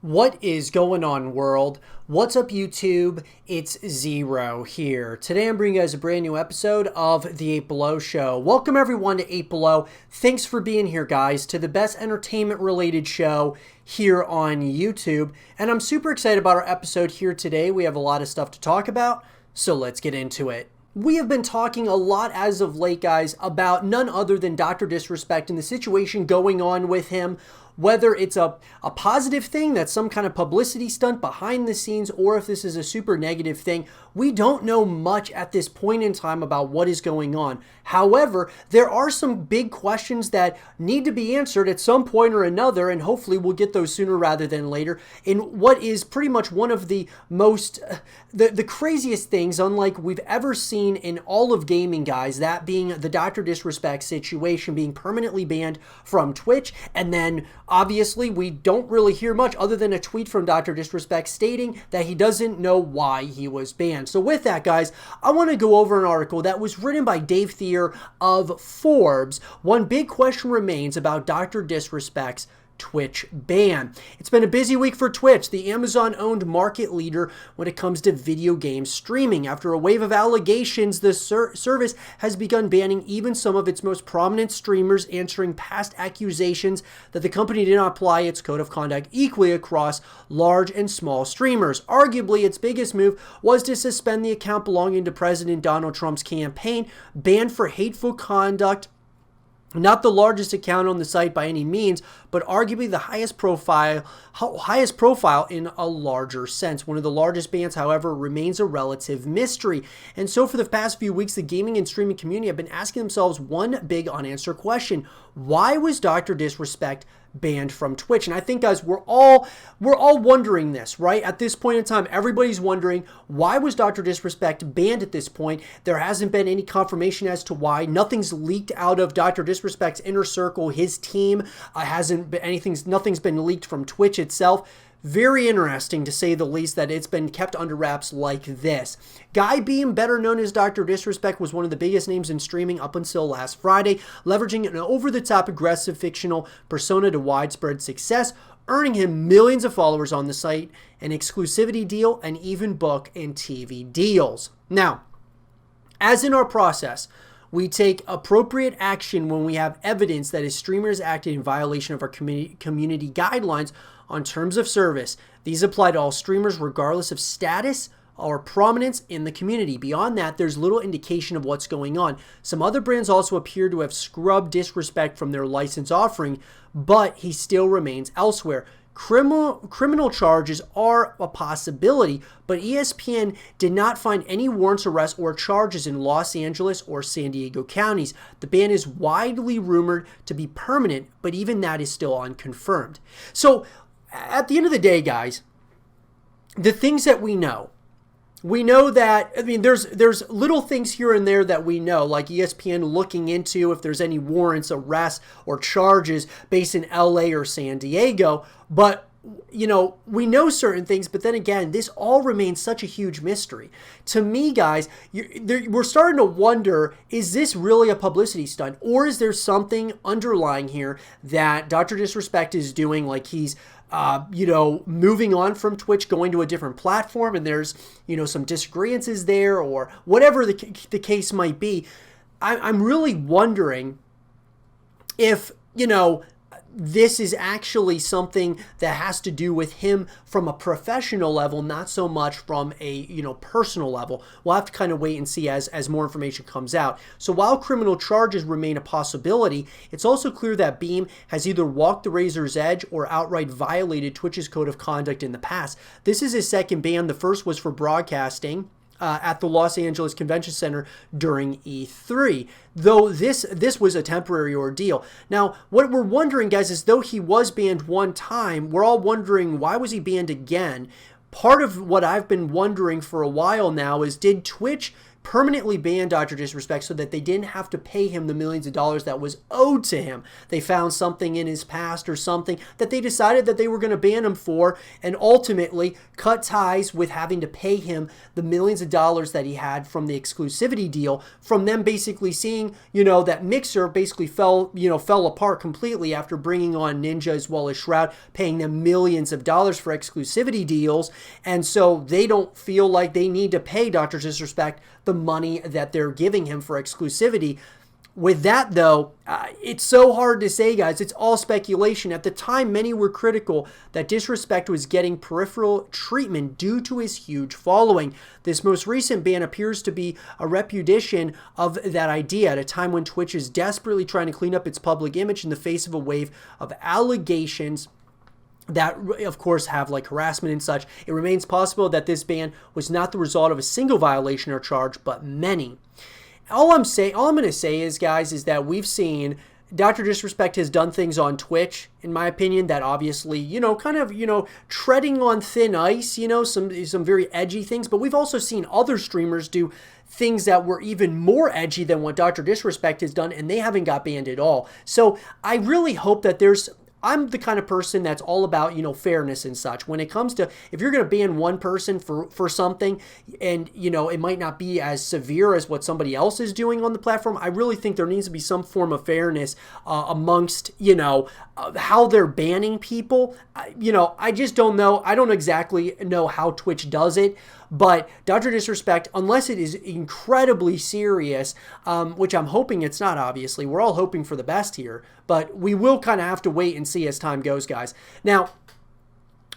What is going on, world? What's up, YouTube? It's Zero here. Today I'm bringing you guys a brand new episode of the 8 Below Show. Welcome everyone to 8 Below. Thanks for being here, guys, to the best entertainment-related show here on YouTube. And I'm super excited about our episode here today. We have a lot of stuff to talk about, so let's get into it. We have been talking a lot as of late, guys, about none other than Dr. Disrespect and the situation going on with him. Whether it's a positive thing, that's some kind of publicity stunt behind the scenes, or if this is a super negative thing, we don't know much at this point in time about what is going on. However, there are some big questions that need to be answered at some point or another, and hopefully we'll get those sooner rather than later, in what is pretty much one of the most, the craziest things, unlike we've ever seen in all of gaming, guys, that being the Dr. Disrespect situation being permanently banned from Twitch, and then obviously, we don't really hear much other than a tweet from Dr. Disrespect stating that he doesn't know why he was banned. So with that, guys, I want to go over an article that was written by Dave Thier of Forbes. One big question remains about Dr. Disrespect's Twitch ban. It's been a busy week for Twitch, the Amazon-owned market leader when it comes to video game streaming. After a wave of allegations, the service has begun banning even some of its most prominent streamers, answering past accusations that the company did not apply its code of conduct equally across large and small streamers. Arguably, its biggest move was to suspend the account belonging to President Donald Trump's campaign, banned for hateful conduct. Not the largest account on the site by any means, but arguably the highest profile in a larger sense. One of the largest bans, however, remains a relative mystery. And so for the past few weeks, the gaming and streaming community have been asking themselves one big unanswered question. Why was Dr. Disrespect banned from Twitch? And I think, guys, we're all wondering this, right? At this point in time, everybody's wondering, why was Dr. Disrespect banned at this point? There hasn't been any confirmation as to why. Nothing's leaked out of Dr. Disrespect's inner circle. His team nothing's been leaked from Twitch itself. Very interesting, to say the least, that it's been kept under wraps like this. Guy Beam, better known as Dr. Disrespect, was one of the biggest names in streaming up until last Friday, leveraging an over-the-top aggressive fictional persona to widespread success, earning him millions of followers on the site, an exclusivity deal, and even book and TV deals. Now, as in our process, we take appropriate action when we have evidence that a streamer has acted in violation of our community guidelines on terms of service. These apply to all streamers regardless of status or prominence in the community. Beyond that, there's little indication of what's going on. Some other brands also appear to have scrubbed Disrespect from their license offering, but he still remains elsewhere. Criminal charges are a possibility, but ESPN did not find any warrants, arrests, or charges in Los Angeles or San Diego counties. The ban is widely rumored to be permanent, but even that is still unconfirmed. So, at the end of the day, guys, the things that we know that, I mean, there's little things here and there that we know, like ESPN looking into if there's any warrants, arrests, or charges based in LA or San Diego. But, you know, we know certain things, but then again, this all remains such a huge mystery. To me, guys, we're starting to wonder, is this really a publicity stunt? Or is there something underlying here that Dr. Disrespect is doing, like he's moving on from Twitch, going to a different platform, and there's, some disagreements there, or whatever the case might be. I'm really wondering if, this is actually something that has to do with him from a professional level, not so much from a, personal level. We'll have to kind of wait and see as more information comes out. So while criminal charges remain a possibility, it's also clear that Beam has either walked the razor's edge or outright violated Twitch's code of conduct in the past. This is his second ban. The first was for broadcasting at the Los Angeles Convention Center during E3, though this was a temporary ordeal. Now, what we're wondering, guys, is though he was banned one time, we're all wondering, why was he banned again? Part of what I've been wondering for a while now is, did Twitch permanently banned Dr. Disrespect so that they didn't have to pay him the millions of dollars that was owed to him. They found something in his past or something that they decided that they were going to ban him for, and ultimately cut ties with having to pay him the millions of dollars that he had from the exclusivity deal, from them basically seeing, that Mixer basically fell apart completely after bringing on Ninja as well as Shroud, paying them millions of dollars for exclusivity deals. And so they don't feel like they need to pay Dr. Disrespect the money that they're giving him for exclusivity. With that, though, it's so hard to say, guys. It's all speculation. At the time, many were critical that Disrespect was getting peripheral treatment due to his huge following. This most recent ban appears to be a repudiation of that idea at a time when Twitch is desperately trying to clean up its public image in the face of a wave of allegations that, of course, have like harassment and such. It remains possible that this ban was not the result of a single violation or charge, but many. All I'm going to say is, guys, is that we've seen Dr. Disrespect has done things on Twitch, in my opinion, that obviously, treading on thin ice, some very edgy things. But we've also seen other streamers do things that were even more edgy than what Dr. Disrespect has done, and they haven't got banned at all. So I really hope that I'm the kind of person that's all about, fairness and such. When it comes to, if you're going to ban one person for something and, it might not be as severe as what somebody else is doing on the platform, I really think there needs to be some form of fairness amongst, how they're banning people. I just don't know. I don't exactly know how Twitch does it. But Dr. Disrespect, unless it is incredibly serious, which I'm hoping it's not, obviously. We're all hoping for the best here. But we will kind of have to wait and see as time goes, guys. Now,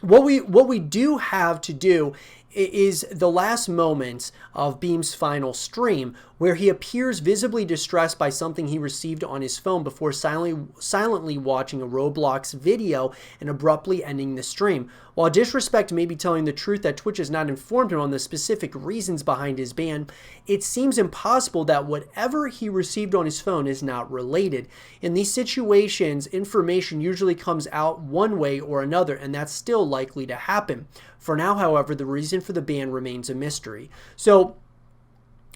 what we do have to do is the last moments of Beam's final stream, where he appears visibly distressed by something he received on his phone before silently watching a Roblox video and abruptly ending the stream. While Disrespect may be telling the truth that Twitch has not informed him on the specific reasons behind his ban, it seems impossible that whatever he received on his phone is not related. In these situations, information usually comes out one way or another, and that's still likely to happen. For now, however, the reason for the ban remains a mystery. So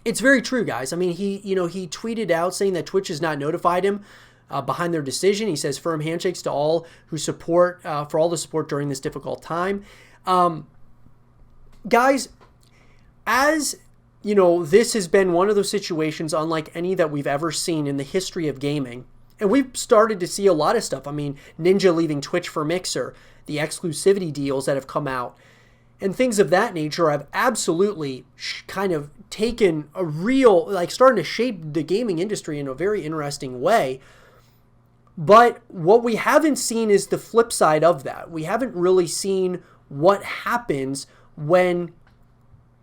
it's very true, guys. I mean, he tweeted out saying that Twitch has not notified him behind their decision. He says firm handshakes to all who support, for all the support during this difficult time. Guys, as this has been one of those situations unlike any that we've ever seen in the history of gaming. And we've started to see a lot of stuff. I mean, Ninja leaving Twitch for Mixer, the exclusivity deals that have come out, and things of that nature have absolutely kind of taken a real, starting to shape the gaming industry in a very interesting way. But what we haven't seen is the flip side of that. We haven't really seen what happens when,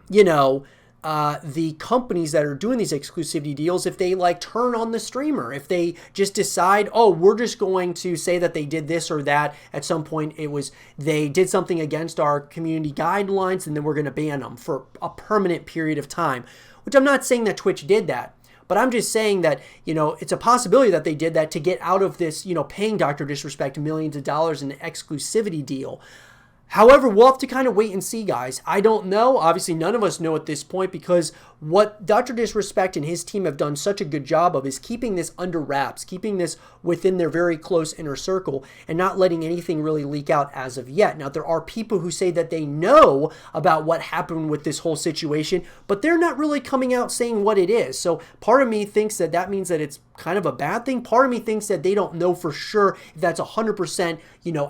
the companies that are doing these exclusivity deals, if they turn on the streamer, if they just decide, oh, we're just going to say that they did this or that. At some point it was, they did something against our community guidelines and then we're going to ban them for a permanent period of time, which I'm not saying that Twitch did that. But I'm just saying that, it's a possibility that they did that to get out of this, paying Dr. Disrespect millions of dollars in an exclusivity deal. However, we'll have to kind of wait and see, guys. I don't know. Obviously, none of us know at this point, because what Dr. Disrespect and his team have done such a good job of is keeping this under wraps, keeping this within their very close inner circle and not letting anything really leak out as of yet. Now, there are people who say that they know about what happened with this whole situation, but they're not really coming out saying what it is. So part of me thinks that that means that it's kind of a bad thing. Part of me thinks that they don't know for sure if that's 100%,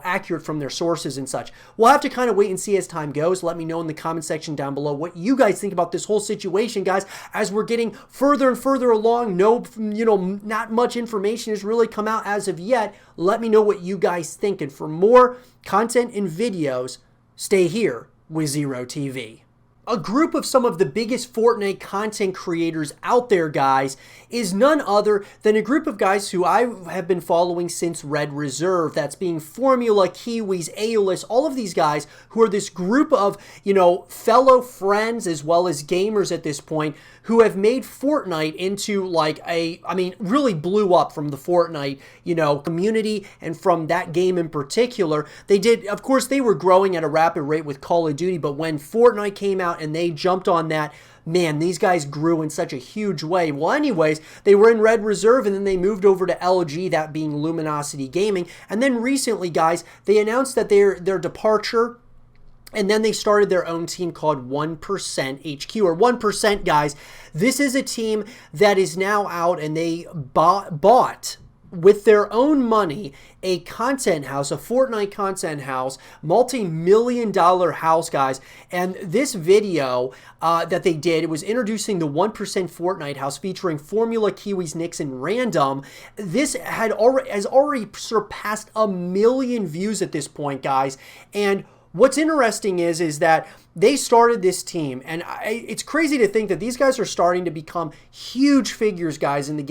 accurate from their sources and such. We'll have to kind of wait and see as time goes. Let me know in the comment section down below what you guys think about this whole situation, guys, as we're getting further and further along. Not much information has really come out as of yet. Let me know what you guys think. And for more content and videos, stay here with Zero TV. A group of some of the biggest Fortnite content creators out there, guys, is none other than a group of guys who I have been following since Red Reserve. That's being Formula, Kiwis, Aeolus, all of these guys who are this group of, fellow friends as well as gamers at this point who have made Fortnite into really blew up from the Fortnite, community and from that game in particular. They did, of course, they were growing at a rapid rate with Call of Duty, but when Fortnite came out out and they jumped on that. Man, these guys grew in such a huge way. Well, anyways, they were in Red Reserve and then they moved over to LG, that being Luminosity Gaming. And then recently, guys, they announced that their departure, and then they started their own team called 1% HQ, or 1%, guys. This is a team that is now out, and they bought with their own money a content house, a Fortnite content house, multi-million-dollar house, guys. And this video that they did, it was introducing the 1% Fortnite house featuring Formula, Kiwis, Nicks, and Random. This has already surpassed 1 million views at this point, guys. And what's interesting is that they started this team, and it's crazy to think that these guys are starting to become huge figures, guys, in the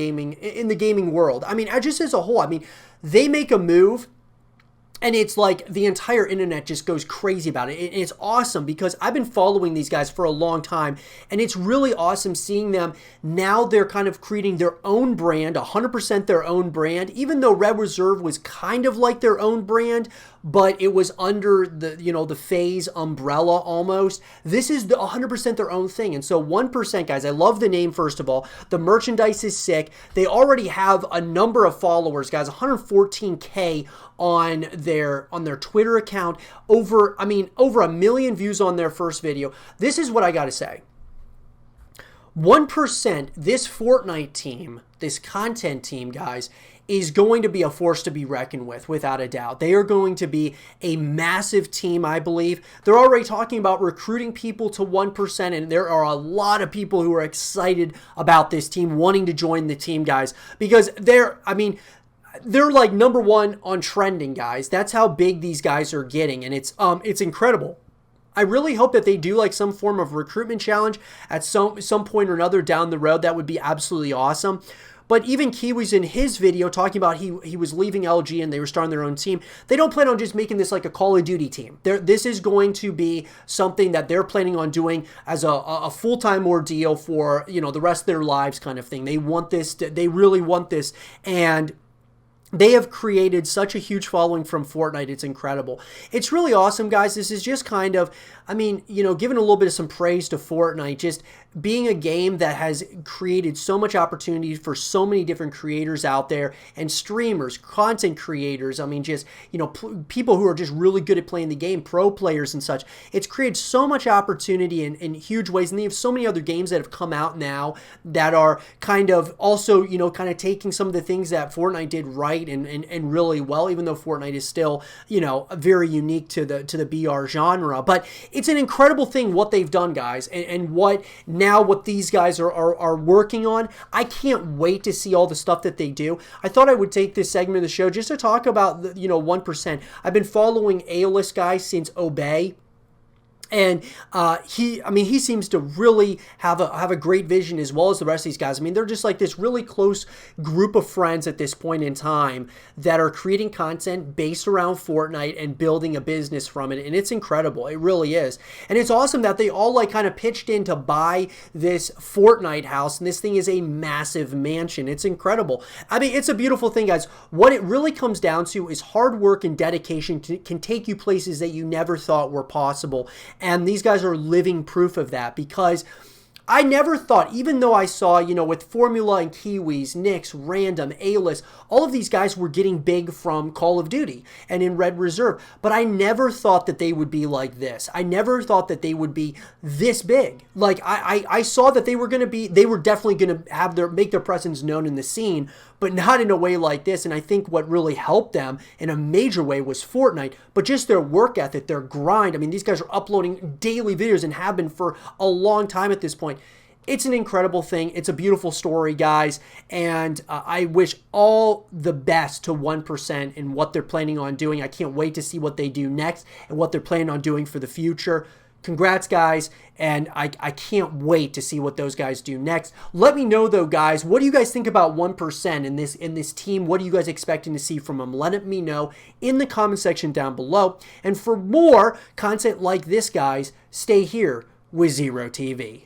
gaming world. I mean, just as a whole, I mean, they make a move, and it's like the entire internet just goes crazy about it. It's awesome because I've been following these guys for a long time, and it's really awesome seeing them. Now they're kind of creating their own brand, 100% their own brand, even though Red Reserve was kind of like their own brand, but it was under the, the FaZe umbrella almost. This is 100% their own thing. And so 1%, guys, I love the name, first of all. The merchandise is sick. They already have a number of followers, guys, 114K on their Twitter account, over 1 million views on their first video. This is what I got to say. 1%, this Fortnite team, this content team, guys, is going to be a force to be reckoned with, without a doubt. They are going to be a massive team, I believe. They're already talking about recruiting people to 1%, and there are a lot of people who are excited about this team, wanting to join the team, guys, because they're like #1 on trending, guys. That's how big these guys are getting, and it's incredible. I really hope that they do like some form of recruitment challenge at some point or another down the road. That would be absolutely awesome. But even Kiwis in his video talking about he was leaving LG and they were starting their own team, they don't plan on just making this like a Call of Duty team. This is going to be something that they're planning on doing as a full-time ordeal for, the rest of their lives kind of thing. They want this, they really want this, and they have created such a huge following from Fortnite. It's incredible. It's really awesome, guys. This is just kind of, giving a little bit of some praise to Fortnite, just being a game that has created so much opportunity for so many different creators out there, and streamers, content creators, people who are just really good at playing the game, pro players and such. It's created so much opportunity in huge ways, and they have so many other games that have come out now that are kind of also, kind of taking some of the things that Fortnite did right and really well, even though Fortnite is still, very unique to the BR genre. But it's an incredible thing what they've done, guys, and what these guys are working on. I can't wait to see all the stuff that they do. I thought I would take this segment of the show just to talk about, 1%. I've been following A-list guys since Obey. And he seems to really have a great vision, as well as the rest of these guys. They're just like this really close group of friends at this point in time that are creating content based around Fortnite and building a business from it. And it's incredible. It really is. And it's awesome that they all kind of pitched in to buy this Fortnite house. And this thing is a massive mansion. It's incredible. It's a beautiful thing, guys. What it really comes down to is hard work and dedication can take you places that you never thought were possible. And these guys are living proof of that, because I never thought, even though I saw, with Formula and Kiwis, Nicks, Random, A-List, all of these guys were getting big from Call of Duty and in Red Reserve, but I never thought that they would be like this. I never thought that they would be this big. Like, I saw that they were definitely going to make their presence known in the scene, but not in a way like this. And I think what really helped them in a major way was Fortnite, but just their work ethic, their grind. These guys are uploading daily videos and have been for a long time at this point. It's an incredible thing. It's a beautiful story, guys, and I wish all the best to 1% in what they're planning on doing. I can't wait to see what they do next and what they're planning on doing for the future. Congrats, guys, and I can't wait to see what those guys do next. Let me know, though, guys, what do you guys think about 1% in this team? What are you guys expecting to see from them? Let me know in the comment section down below. And for more content like this, guys, stay here with Zero TV.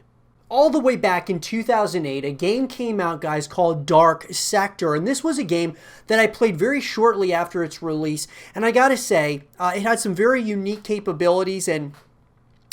All the way back in 2008, a game came out, guys, called Dark Sector. And this was a game that I played very shortly after its release. And I gotta say, it had some very unique capabilities, and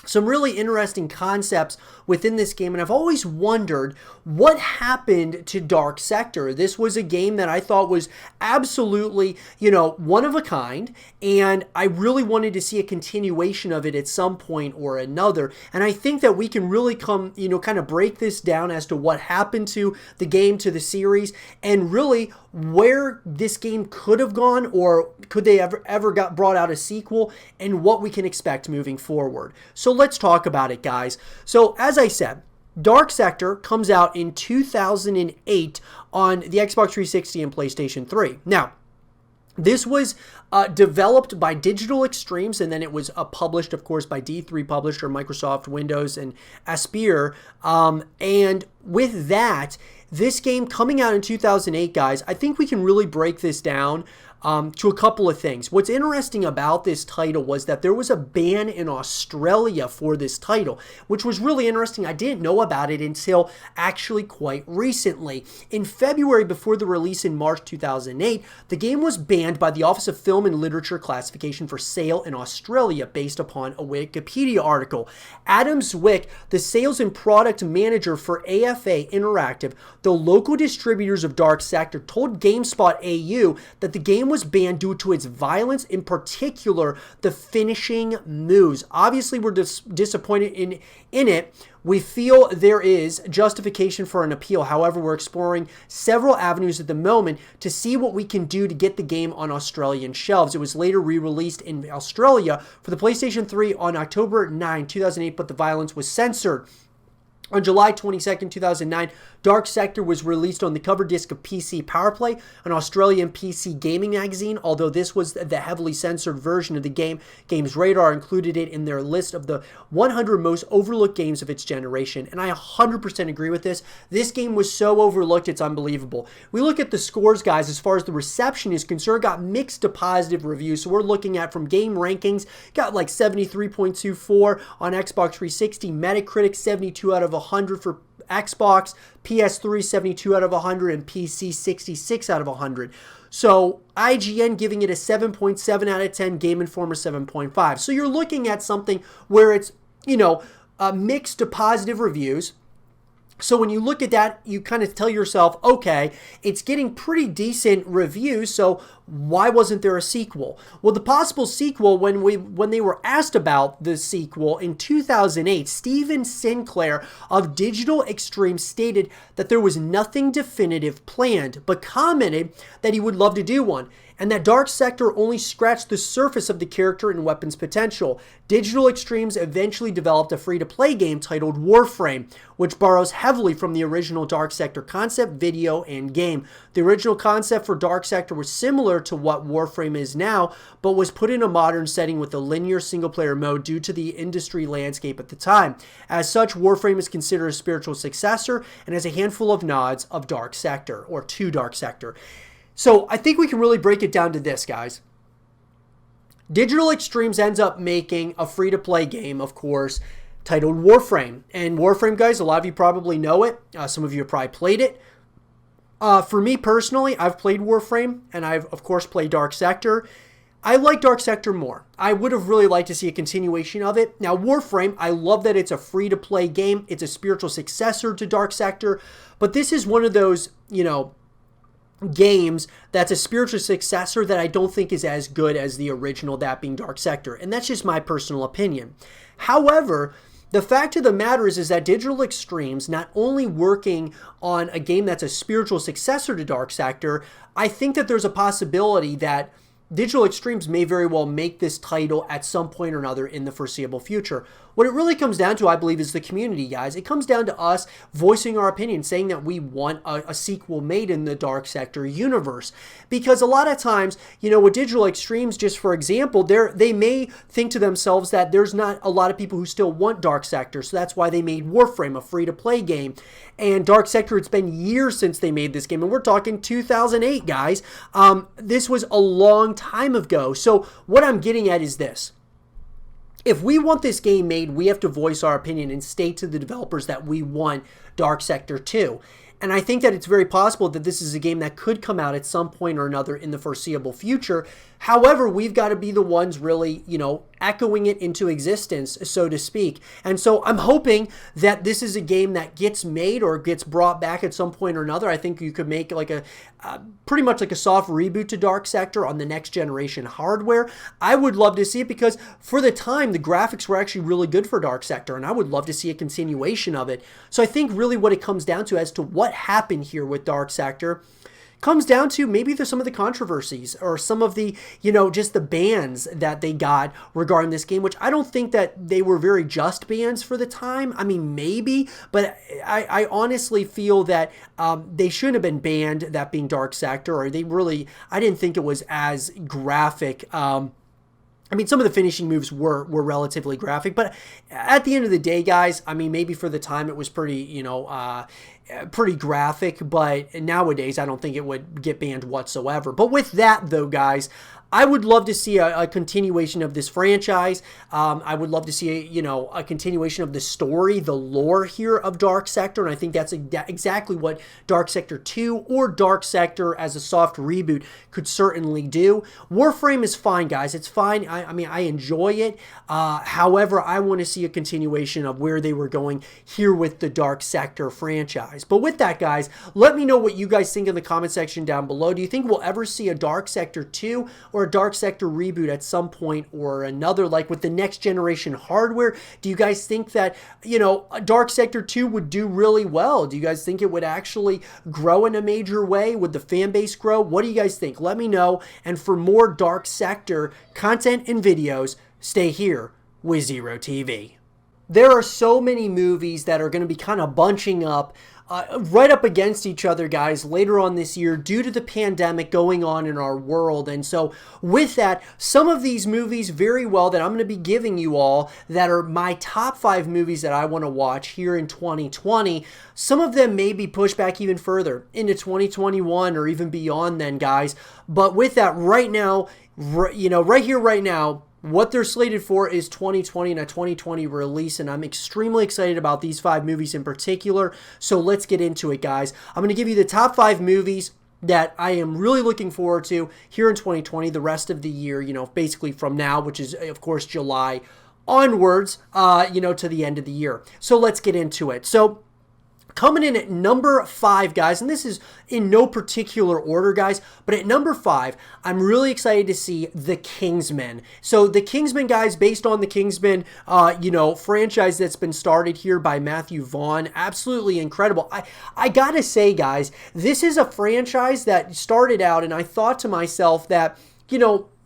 some really interesting concepts within this game, and I've always wondered what happened to Dark Sector. This was a game that I thought was absolutely, one of a kind, and I really wanted to see a continuation of it at some point or another. And I think that we can really kind of break this down as to what happened to the game, to the series, and really where this game could have gone, or could they ever got brought out a sequel, and what we can expect moving forward. So let's talk about it, guys. So as I said, Dark Sector comes out in 2008 on the Xbox 360 and PlayStation 3. Now, this was developed by Digital Extremes, and then it was published, of course, by D3 Publisher, Microsoft, Windows, and Aspyr. And with that, this game coming out in 2008, guys, I think we can really break this down to a couple of things. What's interesting about this title was that there was a ban in Australia for this title, which was really interesting. I didn't know about it until actually quite recently. In February, before the release in March 2008, the game was banned by the Office of Film and Literature Classification for sale in Australia based upon a Wikipedia article. Adam Zwick, the sales and product manager for AFA Interactive, the local distributors of Dark Sector, told GameSpot AU that the game was banned due to its violence, in particular the finishing moves. Obviously, we're disappointed in it. We feel there is justification for an appeal. However, we're exploring several avenues at the moment to see what we can do to get the game on Australian shelves. It was later re-released in Australia for the PlayStation 3 on October 9, 2008, but the violence was censored. On July 22nd, 2009, Dark Sector was released on the cover disc of PC Powerplay, an Australian PC gaming magazine. Although this was the heavily censored version of the game, Games Radar included it in their list of the 100 most overlooked games of its generation. And I 100% agree with this. This game was so overlooked, it's unbelievable. We look at the scores, guys, as far as the reception is concerned, got mixed to positive reviews. So we're looking at, from Game Rankings, got like 73.24 on Xbox 360, Metacritic 72 out of 100 for Xbox, PS3 72 out of 100, and PC 66 out of 100. So IGN giving it a 7.7 out of 10, Game Informer 7.5. So you're looking at something where it's, mixed to positive reviews. So when you look at that, you kind of tell yourself, okay, it's getting pretty decent reviews, so why wasn't there a sequel? Well, the possible sequel, when they were asked about the sequel in 2008, Steven Sinclair of Digital Extreme stated that there was nothing definitive planned, but commented that he would love to do one, and that Dark Sector only scratched the surface of the character and weapons potential. Digital Extremes eventually developed a free-to-play game titled Warframe, which borrows heavily from the original Dark Sector concept, video, and game. The original concept for Dark Sector was similar to what Warframe is now, but was put in a modern setting with a linear single-player mode due to the industry landscape at the time. As such, Warframe is considered a spiritual successor and has a handful of nods of Dark Sector, or to Dark Sector. So I think we can really break it down to this, guys. Digital Extremes ends up making a free-to-play game, of course, titled Warframe. And Warframe, guys, a lot of you probably know it. Some of you have probably played it. For me personally, I've played Warframe, and I've, of course, played Dark Sector. I like Dark Sector more. I would have really liked to see a continuation of it. Now, Warframe, I love that it's a free-to-play game. It's a spiritual successor to Dark Sector. But this is one of those, games that's a spiritual successor that I don't think is as good as the original, that being Dark Sector. And that's just my personal opinion. However, the fact of the matter is that Digital Extremes, not only working on a game that's a spiritual successor to Dark Sector, I think that there's a possibility that Digital Extremes may very well make this title at some point or another in the foreseeable future. What it really comes down to, I believe, is the community, guys. It comes down to us voicing our opinion, saying that we want a sequel made in the Dark Sector universe. Because a lot of times, with Digital Extremes, just for example, they may think to themselves that there's not a lot of people who still want Dark Sector, so that's why they made Warframe, a free-to-play game. And Dark Sector, it's been years since they made this game, and we're talking 2008, guys. This was a long time ago. So what I'm getting at is this. If we want this game made, we have to voice our opinion and state to the developers that we want Dark Sector 2. And I think that it's very possible that this is a game that could come out at some point or another in the foreseeable future. However, we've got to be the ones really, echoing it into existence, so to speak. And so I'm hoping that this is a game that gets made or gets brought back at some point or another. I think you could make like pretty much like a soft reboot to Dark Sector on the next generation hardware. I would love to see it because for the time, the graphics were actually really good for Dark Sector, and I would love to see a continuation of it. So I think really what it comes down to as to what happened here with Dark Sector comes down to maybe there's some of the controversies or some of the, just the bans that they got regarding this game, which I don't think that they were very just bans for the time. I mean, maybe, but I honestly feel that they shouldn't have been banned, that being Dark Sector, or I didn't think it was as graphic. I mean, some of the finishing moves were relatively graphic, but at the end of the day, guys, I mean, maybe for the time it was pretty, pretty graphic, but nowadays I don't think it would get banned whatsoever. But with that, though, guys, I would love to see a continuation of this franchise. I would love to see a continuation of the story, the lore here of Dark Sector, and I think that's exactly what Dark Sector 2 or Dark Sector as a soft reboot could certainly do. Warframe is fine, guys. It's fine. I mean, I enjoy it. However, I want to see a continuation of where they were going here with the Dark Sector franchise. But with that, guys, let me know what you guys think in the comment section down below. Do you think we'll ever see a Dark Sector 2 or a Dark Sector reboot at some point or another, like with the next generation hardware? Do you guys think that, Dark Sector 2 would do really well? Do you guys think it would actually grow in a major way? Would the fan base grow? What do you guys think? Let me know. And for more Dark Sector content and videos, stay here with Zero TV. There are so many movies that are going to be kind of bunching up right up against each other, guys, later on this year due to the pandemic going on in our world. And so with that, some of these movies very well that I'm going to be giving you all that are my top 5 movies that I want to watch here in 2020, some of them may be pushed back even further into 2021 or even beyond then, guys. But with that, right now, right here, right now, what they're slated for is 2020 and a 2020 release, and I'm extremely excited about these 5 movies in particular. So let's get into it, guys. I'm going to give you the top 5 movies that I am really looking forward to here in 2020, the rest of the year, basically from now, which is, of course, July onwards, to the end of the year. So let's get into it. So coming in at number 5, guys, and this is in no particular order, guys, but at number 5, I'm really excited to see The Kingsman. So The Kingsman, guys, based on the Kingsman, franchise that's been started here by Matthew Vaughn, absolutely incredible. I gotta say, guys, this is a franchise that started out, and I thought to myself that,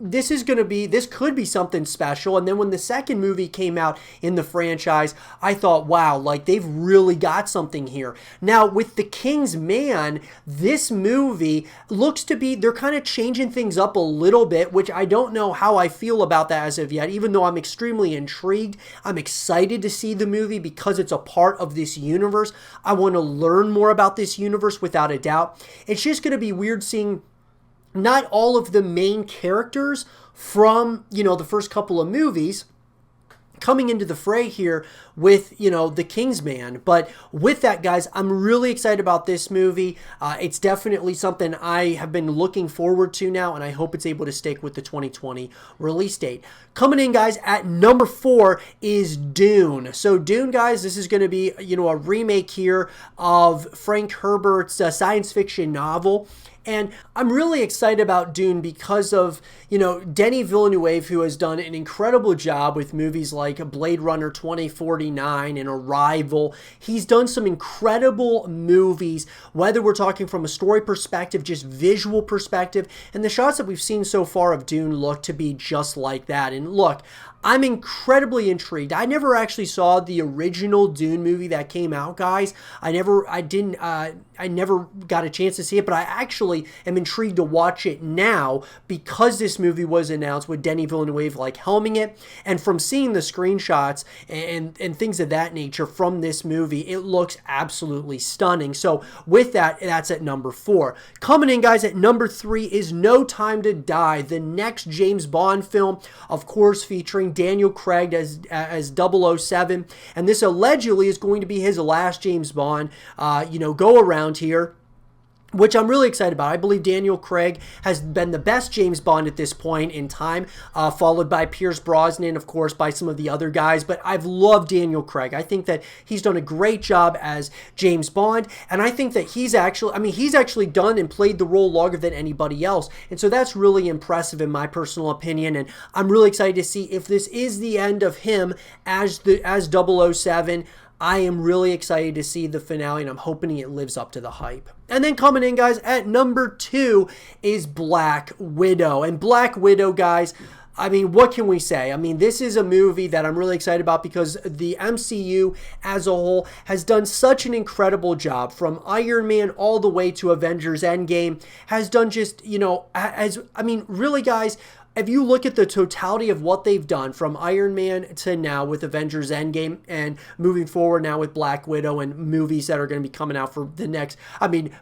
this could be something special. And then when the second movie came out in the franchise, I thought, wow, like they've really got something here. Now with The King's Man, this movie looks to be, they're kind of changing things up a little bit, which I don't know how I feel about that as of yet, even though I'm extremely intrigued. I'm excited to see the movie because it's a part of this universe. I want to learn more about this universe without a doubt. It's just going to be weird seeing not all of the main characters from, the first couple of movies coming into the fray here with, The King's Man. But with that, guys, I'm really excited about this movie. It's definitely something I have been looking forward to now, and I hope it's able to stick with the 2020 release date. Coming in, guys, at number 4 is Dune. So Dune, guys, this is going to be, a remake here of Frank Herbert's science fiction novel. And I'm really excited about Dune because of, Denis Villeneuve, who has done an incredible job with movies like Blade Runner 2049 and Arrival. He's done some incredible movies, whether we're talking from a story perspective, just visual perspective. And the shots that we've seen so far of Dune look to be just like that. And look, I'm incredibly intrigued. I never actually saw the original Dune movie that came out, guys. I never got a chance to see it, but I actually am intrigued to watch it now because this movie was announced with Denis Villeneuve helming it. And from seeing the screenshots and things of that nature from this movie, it looks absolutely stunning. So with that, that's at number 4. Coming in, guys, at number 3 is No Time to Die, the next James Bond film, of course, featuring starring Daniel Craig as 007, and this allegedly is going to be his last James Bond, go around here, which I'm really excited about. I believe Daniel Craig has been the best James Bond at this point in time, followed by Pierce Brosnan, of course, by some of the other guys. But I've loved Daniel Craig. I think that he's done a great job as James Bond, and I think that he's actually done and played the role longer than anybody else. And so that's really impressive in my personal opinion, and I'm really excited to see if this is the end of him as 007. I am really excited to see the finale, and I'm hoping it lives up to the hype. And then coming in, guys, at number 2 is Black Widow. And Black Widow, guys, I mean, what can we say? I mean, this is a movie that I'm really excited about because the MCU as a whole has done such an incredible job, from Iron Man all the way to Avengers Endgame, has done just, really, guys, if you look at the totality of what they've done from Iron Man to now with Avengers Endgame and moving forward now with Black Widow and movies that are going to be coming out for the next,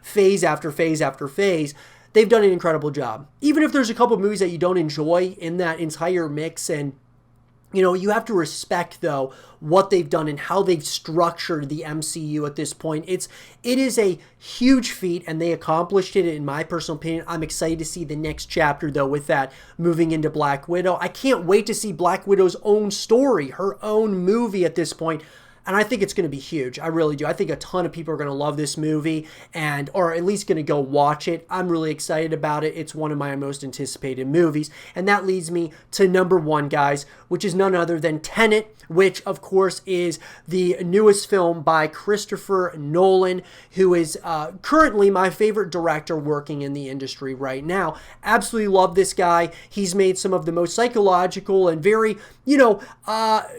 phase after phase after phase, they've done an incredible job. Even if there's a couple of movies that you don't enjoy in that entire mix, and you have to respect, though, what they've done and how they've structured the MCU at this point. It is a huge feat, and they accomplished it, in my personal opinion. I'm excited to see the next chapter, though, with that moving into Black Widow. I can't wait to see Black Widow's own story, her own movie at this point. And I think it's going to be huge. I really do. I think a ton of people are going to love this movie, or at least going to go watch it. I'm really excited about it. It's one of my most anticipated movies. And that leads me to number 1, guys, which is none other than Tenet, which, of course, is the newest film by Christopher Nolan, who is currently my favorite director working in the industry right now. Absolutely love this guy. He's made some of the most psychological and very,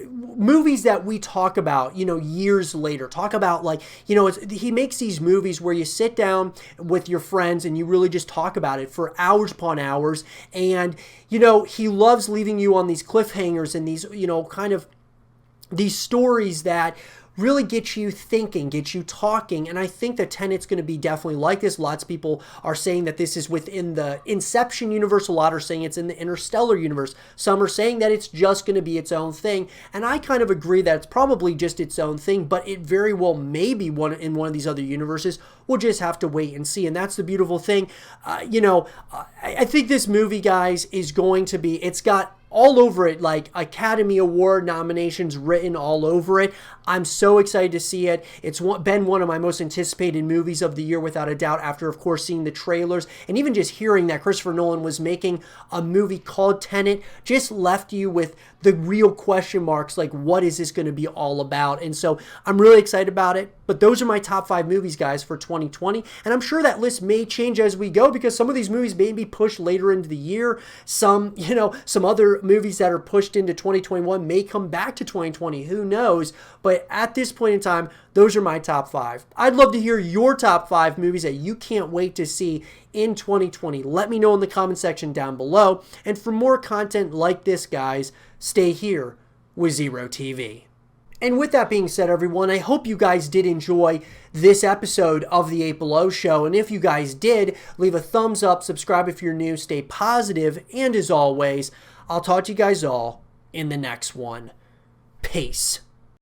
movies that we talk about, years later. Talk about, he makes these movies where you sit down with your friends and you really just talk about it for hours upon hours. And, he loves leaving you on these cliffhangers and these, these stories that really get you thinking, get you talking, and I think that Tenet's going to be definitely like this. Lots of people are saying that this is within the Inception universe. A lot are saying it's in the Interstellar universe. Some are saying that it's just going to be its own thing, and I kind of agree that it's probably just its own thing, but it very well may be in one of these other universes. We'll just have to wait and see, and that's the beautiful thing. I think this movie, guys, is going to be, it's got all over it, like Academy Award nominations written all over it. I'm so excited to see it. It's been one of my most anticipated movies of the year, without a doubt, after, of course, seeing the trailers and even just hearing that Christopher Nolan was making a movie called Tenet just left you with the real question marks, like, what is this going to be all about? And so I'm really excited about it. But those are my top 5 movies, guys, for 2020. And I'm sure that list may change as we go, because some of these movies may be pushed later into the year. Some other movies that are pushed into 2021 may come back to 2020. Who knows? But at this point in time, those are my top 5. I'd love to hear your top 5 movies that you can't wait to see in 2020. Let me know in the comment section down below. And for more content like this, guys, stay here with Zero TV. And with that being said, everyone, I hope you guys did enjoy this episode of the 8 Below Show. And if you guys did, leave a thumbs up, subscribe if you're new, stay positive, and as always, I'll talk to you guys all in the next one. Peace.